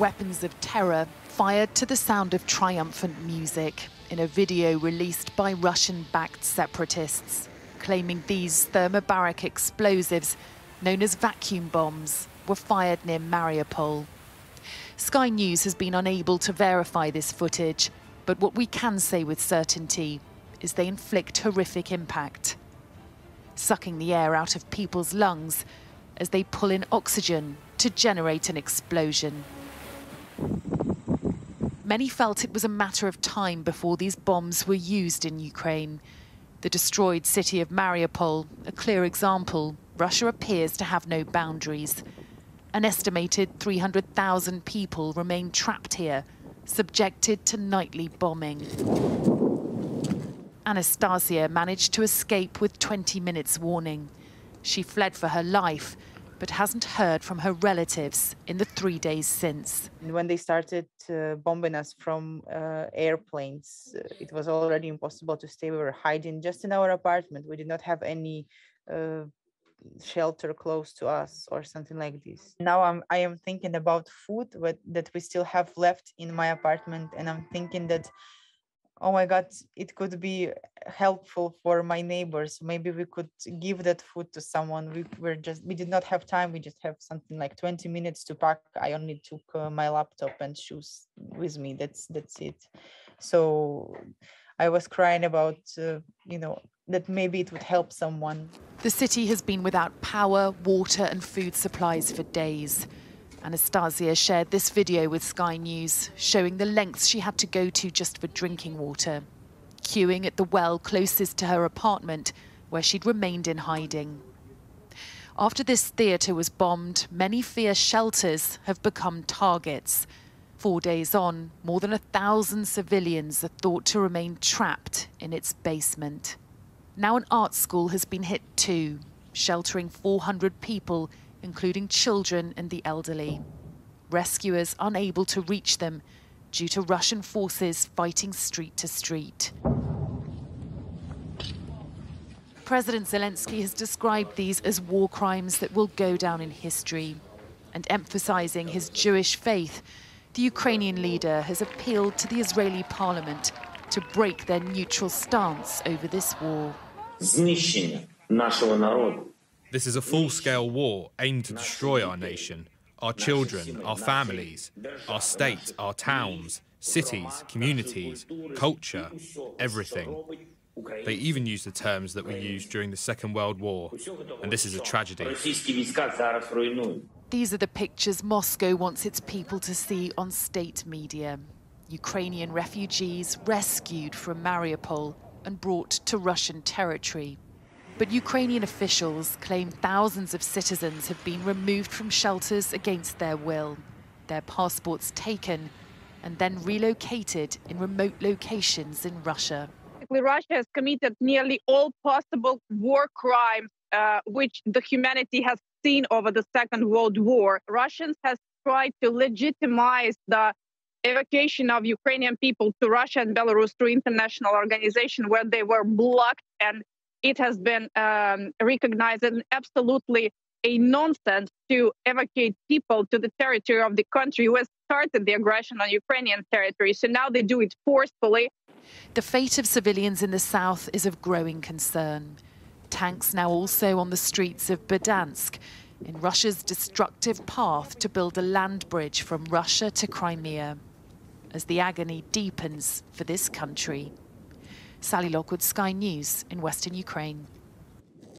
weapons of terror fired to the sound of triumphant music in a video released by Russian-backed separatists, claiming these thermobaric explosives, known as vacuum bombs, were fired near Mariupol. Sky News has been unable to verify this footage, but what we can say with certainty is they inflict horrific impact, sucking the air out of people's lungs as they pull in oxygen to generate an explosion. Many felt it was a matter of time before these bombs were used in Ukraine. The destroyed city of Mariupol, a clear example. Russia appears to have no boundaries. An estimated 300,000 people remain trapped here, subjected to nightly bombing. Anastasia managed to escape with 20 minutes warning. She fled for her life, but hasn't heard from her relatives in the 3 days since. When they started bombing us from airplanes, it was already impossible to stay. We were hiding just in our apartment. We did not have any shelter close to us or something like this. Now I am thinking about food that we still have left in my apartment, and I'm thinking that, oh my God, it could be helpful for my neighbors. Maybe we could give that food to someone. We did not have time. We just have something like 20 minutes to pack. I only took my laptop and shoes with me. That's it. So I was crying about, that maybe it would help someone. The city has been without power, water and food supplies for days. Anastasia shared this video with Sky News, showing the lengths she had to go to just for drinking water, queuing at the well closest to her apartment, where she'd remained in hiding. After this theatre was bombed, many fear shelters have become targets. 4 days on, more than 1,000 civilians are thought to remain trapped in its basement. Now an art school has been hit too, sheltering 400 people, including children and the elderly. Rescuers unable to reach them due to Russian forces fighting street to street. President Zelensky has described these as war crimes that will go down in history. And emphasizing his Jewish faith, the Ukrainian leader has appealed to the Israeli parliament to break their neutral stance over this war. This is a full-scale war aimed to destroy our nation, our children, our families, our state, our towns, cities, communities, culture, everything. They even use the terms that we used during the Second World War, and this is a tragedy. These are the pictures Moscow wants its people to see on state media. Ukrainian refugees rescued from Mariupol and brought to Russian territory. But Ukrainian officials claim thousands of citizens have been removed from shelters against their will, their passports taken, and then relocated in remote locations in Russia. Russia has committed nearly all possible war crimes which the humanity has seen over the Second World War. Russians have tried to legitimize the evacuation of Ukrainian people to Russia and Belarus through international organizations where they were blocked, and it has been recognized as absolutely a nonsense to evacuate people to the territory of the country who has started the aggression on Ukrainian territory. So now they do it forcefully. The fate of civilians in the south is of growing concern. Tanks now also on the streets of Donetsk, in Russia's destructive path to build a land bridge from Russia to Crimea, as the agony deepens for this country. Sally Lockwood, Sky News in Western Ukraine.